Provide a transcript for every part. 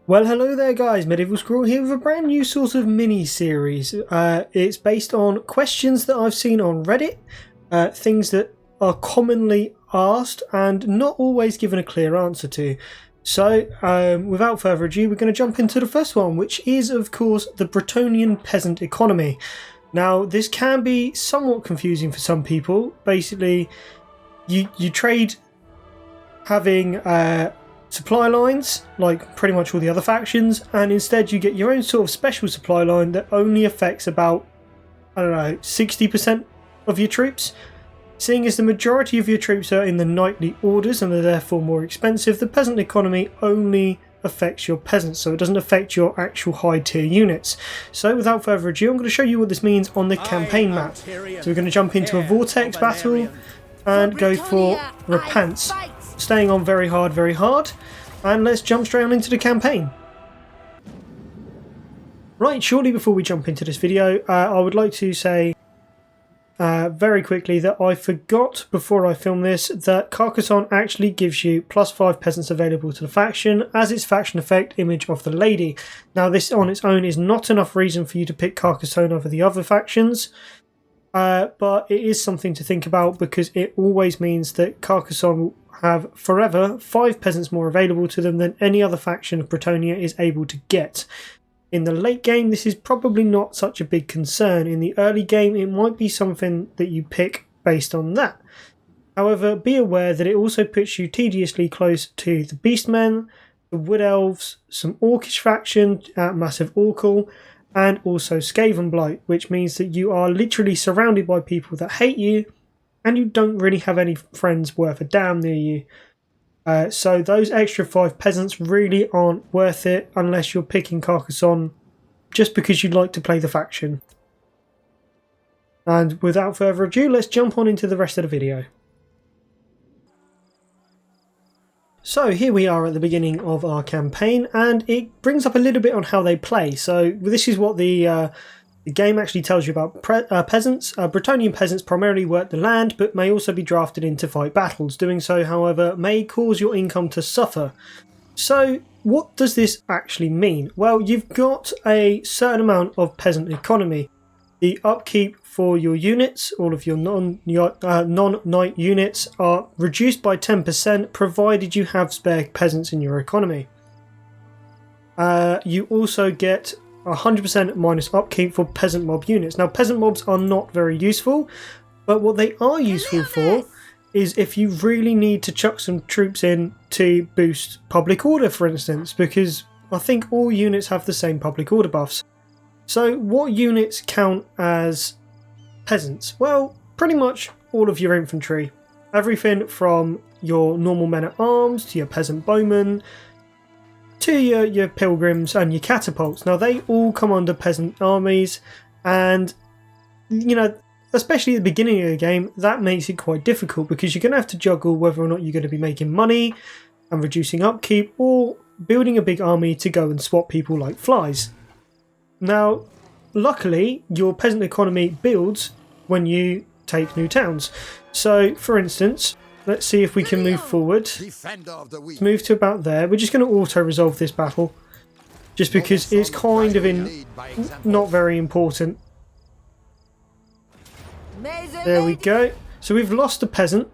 Well, hello there guys, Medieval Squirrel here with a brand new sort of mini-series. It's based on questions that I've seen on Reddit, things that are commonly asked and not always given a clear answer to. So, without further ado, we're going to jump into the first one, which is, of course, the Bretonnian Peasant Economy. Now, this can be somewhat confusing for some people. Basically, you trade having supply lines like pretty much all the other factions, and instead you get your own sort of special supply line that only affects about, I don't know, 60% of your troops. Seeing as the majority of your troops are in the knightly orders and are therefore more expensive, the peasant economy only affects your peasants, so it doesn't affect your actual high tier units. So without further ado, I'm going to show you what this means on the campaign map. So we're going to jump into a Vortex battle and go for Repanse, staying on very hard, and let's jump straight on into the campaign. Right, shortly before we jump into this video, I would like to say very quickly that I forgot before I filmed this that Carcassonne actually gives you +5 peasants available to the faction as its faction effect image of the lady. Now this on its own is not enough reason for you to pick Carcassonne over the other factions, but it is something to think about because it always means that Carcassonne will have forever 5 peasants more available to them than any other faction of Bretonnia is able to get. In the late game, this is probably not such a big concern. In the early game, it might be something that you pick based on that. However, be aware that it also puts you tediously close to the Beastmen, the Wood Elves, some Orcish faction at Massive Orcal, and also Skavenblight, which means that you are literally surrounded by people that hate you, and you don't really have any friends worth a damn near you. So those extra 5 peasants really aren't worth it unless you're picking Carcassonne just because you'd like to play the faction. And without further ado, let's jump on into the rest of the video. So here we are at the beginning of our campaign, and it brings up a little bit on how they play. So this is what the game actually tells you about peasants. Bretonnian peasants primarily work the land, but may also be drafted in to fight battles. Doing so, however, may cause your income to suffer. So, what does this actually mean? Well, you've got a certain amount of peasant economy. The upkeep for your units, all of your non-knight units, are reduced by 10%, provided you have spare peasants in your economy. You also get 100% minus upkeep for peasant mob units. Now, peasant mobs are not very useful, but what they are useful for is if you really need to chuck some troops in to boost public order, for instance, because I think all units have the same public order buffs. So what units count as peasants? Well, pretty much all of your infantry. Everything from your normal men-at-arms to your peasant bowmen, to your pilgrims and your catapults. Now they all come under peasant armies, and you know, especially at the beginning of the game, that makes it quite difficult because you're going to have to juggle whether or not you're going to be making money and reducing upkeep, or building a big army to go and swap people like flies. Now luckily your peasant economy builds when you take new towns. So for instance, let's see if we can move forward. Let's move to about there. We're just going to auto-resolve this battle, just because it's kind of not very important. There we go. So we've lost a peasant,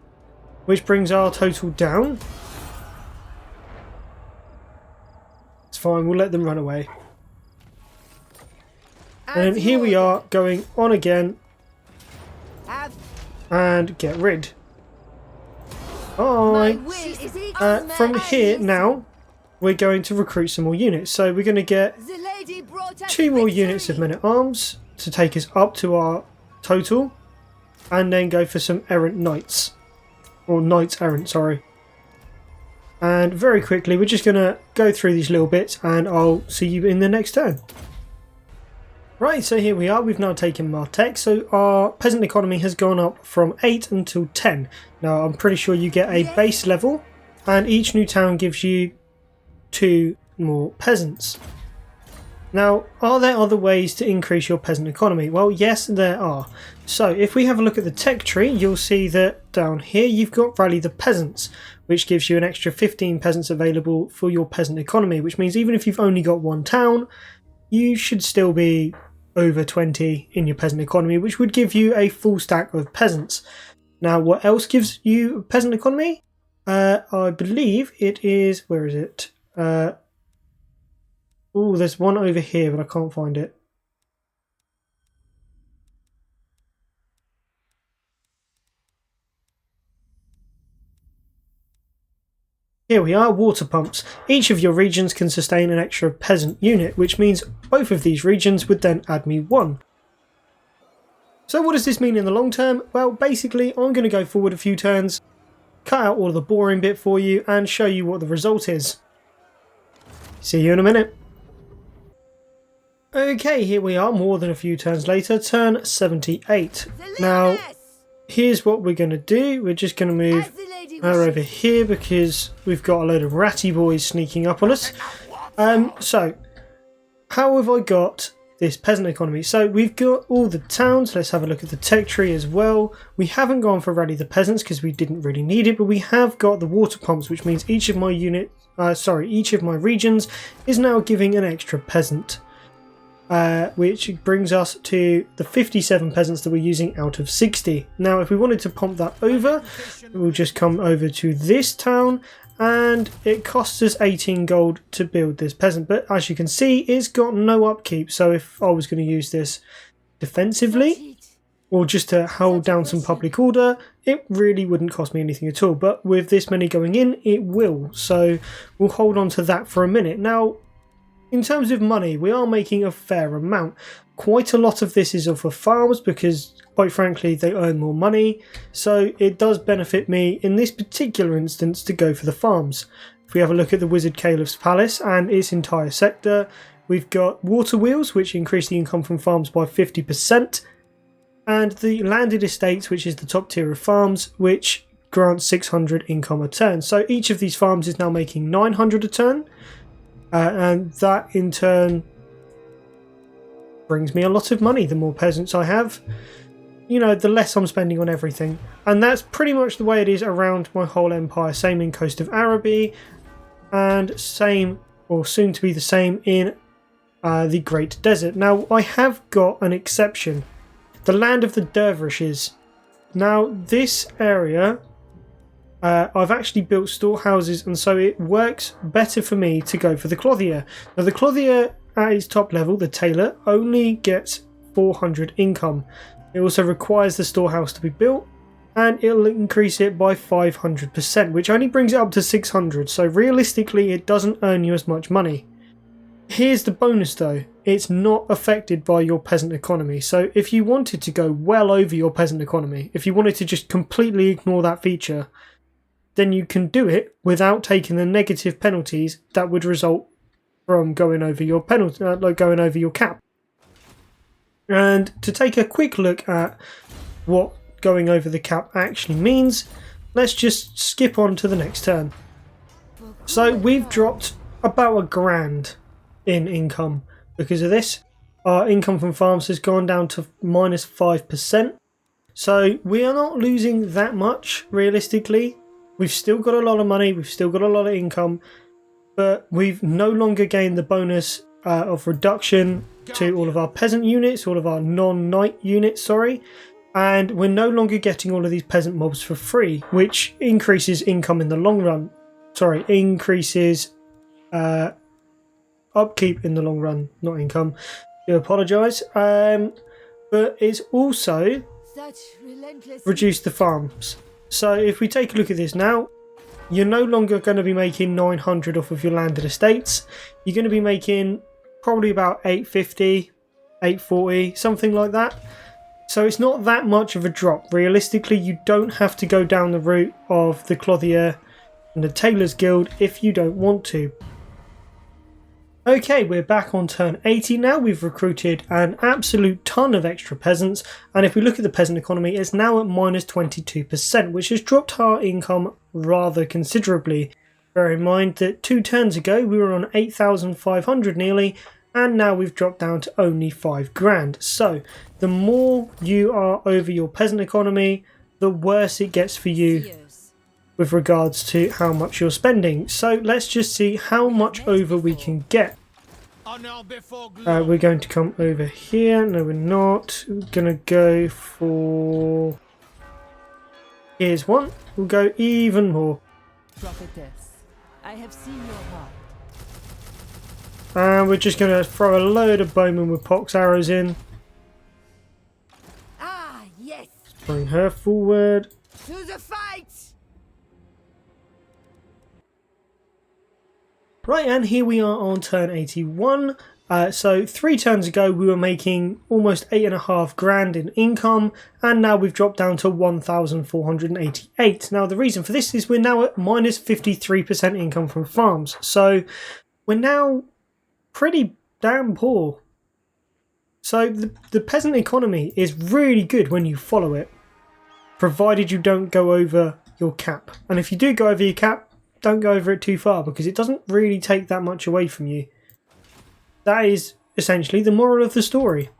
which brings our total down. It's fine, we'll let them run away. And here we are going on again and get rid. From here now, we're going to recruit some more units. So we're going to get 2 more units of men-at-arms to take us up to our total, and then go for some errant knights, or knights errant, sorry. And very quickly, we're just going to go through these little bits, and I'll see you in the next turn. Right, so here we are. We've now taken Martech, so our peasant economy has gone up from 8 until 10. Now, I'm pretty sure you get a base level, and each new town gives you 2 more peasants. Now, are there other ways to increase your peasant economy? Well, yes, there are. So, if we have a look at the tech tree, you'll see that down here you've got Rally the Peasants, which gives you an extra 15 peasants available for your peasant economy, which means even if you've only got one town, you should still be over 20 in your peasant economy, which would give you a full stack of peasants. Now, what else gives you a peasant economy? I believe it is... Where is it? Oh, there's one over here, but I can't find it. Here we are, water pumps. Each of your regions can sustain an extra peasant unit, which means both of these regions would then add me 1. So what does this mean in the long term? Well, basically, I'm going to go forward a few turns, cut out all the boring bit for you, and show you what the result is. See you in a minute. Okay, here we are, more than a few turns later, turn 78. Now, here's what we're going to do. We're just going to move her over here because we've got a load of ratty boys sneaking up on us. So, how have I got this peasant economy? So, we've got all the towns. Let's have a look at the tech tree as well. We haven't gone for Rally the Peasants because we didn't really need it, but we have got the water pumps, which means each of my each of my regions is now giving an extra peasant. Which brings us to the 57 peasants that we're using out of 60. Now, if we wanted to pump that over, we'll just come over to this town, and it costs us 18 gold to build this peasant. But as you can see, it's got no upkeep. So if I was going to use this defensively, or just to hold down some public order, it really wouldn't cost me anything at all. But with this many going in, it will. So we'll hold on to that for a minute. Now, in terms of money, we are making a fair amount. Quite a lot of this is off of farms because, quite frankly, they earn more money. So it does benefit me in this particular instance to go for the farms. If we have a look at the Wizard Caliph's Palace and its entire sector, we've got water wheels, which increase the income from farms by 50%. And the landed estates, which is the top tier of farms, which grants 600 income a turn. So each of these farms is now making 900 a turn. And that in turn brings me a lot of money. The more peasants I have, you know, the less I'm spending on everything. And that's pretty much the way it is around my whole empire. Same in Coast of Araby, and same, or soon to be the same, in the Great Desert. Now, I have got an exception. The land of the Dervishes. Now, this area... I've actually built storehouses, and so it works better for me to go for the clothier. Now, the clothier at its top level, the tailor, only gets 400 income. It also requires the storehouse to be built, and it'll increase it by 500%, which only brings it up to 600. So realistically, it doesn't earn you as much money. Here's the bonus though, it's not affected by your peasant economy. So if you wanted to go well over your peasant economy, if you wanted to just completely ignore that feature, then you can do it without taking the negative penalties that would result from going over your penalty, like going over your cap. And to take a quick look at what going over the cap actually means, let's just skip on to the next turn. So we've dropped about £1,000 in income because of this. Our income from farms has gone down to minus 5%. So we are not losing that much realistically. We've still got a lot of money, we've still got a lot of income, but we've no longer gained the bonus of reduction to all of our peasant units, all of our non-knight units, and we're no longer getting all of these peasant mobs for free, which increases income in the long run. Increases upkeep in the long run, not income. I do apologise. But it's also reduced the farms. So if we take a look at this now, you're no longer going to be making 900 off of your landed estates. You're going to be making probably about 850, 840, something like that. So it's not that much of a drop. Realistically, you don't have to go down the route of the clothier and the tailor's guild if you don't want to. Okay, we're back on turn 80 now. We've recruited an absolute ton of extra peasants, and if we look at the peasant economy, it's now at minus 22%, which has dropped our income rather considerably. Bear in mind that 2 turns ago we were on 8,500 nearly, and now we've dropped down to only £5,000. So the more you are over your peasant economy, the worse it gets for you with regards to how much you're spending. So let's just see how much over we can get. We're going to come over here. No, we're not. We're going to go for... Here's one. We'll go even more. Prophetess, I have seen your heart. And we're just going to throw a load of bowmen with pox arrows in. Ah, yes. Bring her forward. To the fight! Right, and here we are on turn 81. So 3 turns ago we were making almost 8.5 grand in income, and now we've dropped down to 1,488. Now the reason for this is we're now at minus 53% income from farms, so we're now pretty damn poor. So the peasant economy is really good when you follow it, provided you don't go over your cap. And if you do go over your cap, don't go over it too far, because it doesn't really take that much away from you. That is essentially the moral of the story.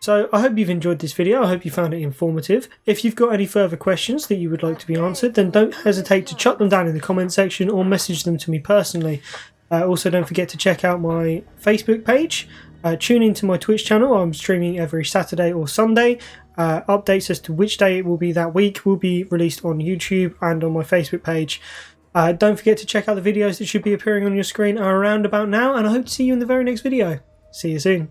So I hope you've enjoyed this video. I hope you found it informative. If you've got any further questions that you would like to be answered, then don't hesitate to chuck them down in the comment section or message them to me personally. Also, don't forget to check out my Facebook page. Tune into my Twitch channel. I'm streaming every Saturday or Sunday. Updates as to which day it will be that week will be released on YouTube and on my Facebook page. Don't forget to check out the videos that should be appearing on your screen around about now, and I hope to see you in the very next video. See you soon.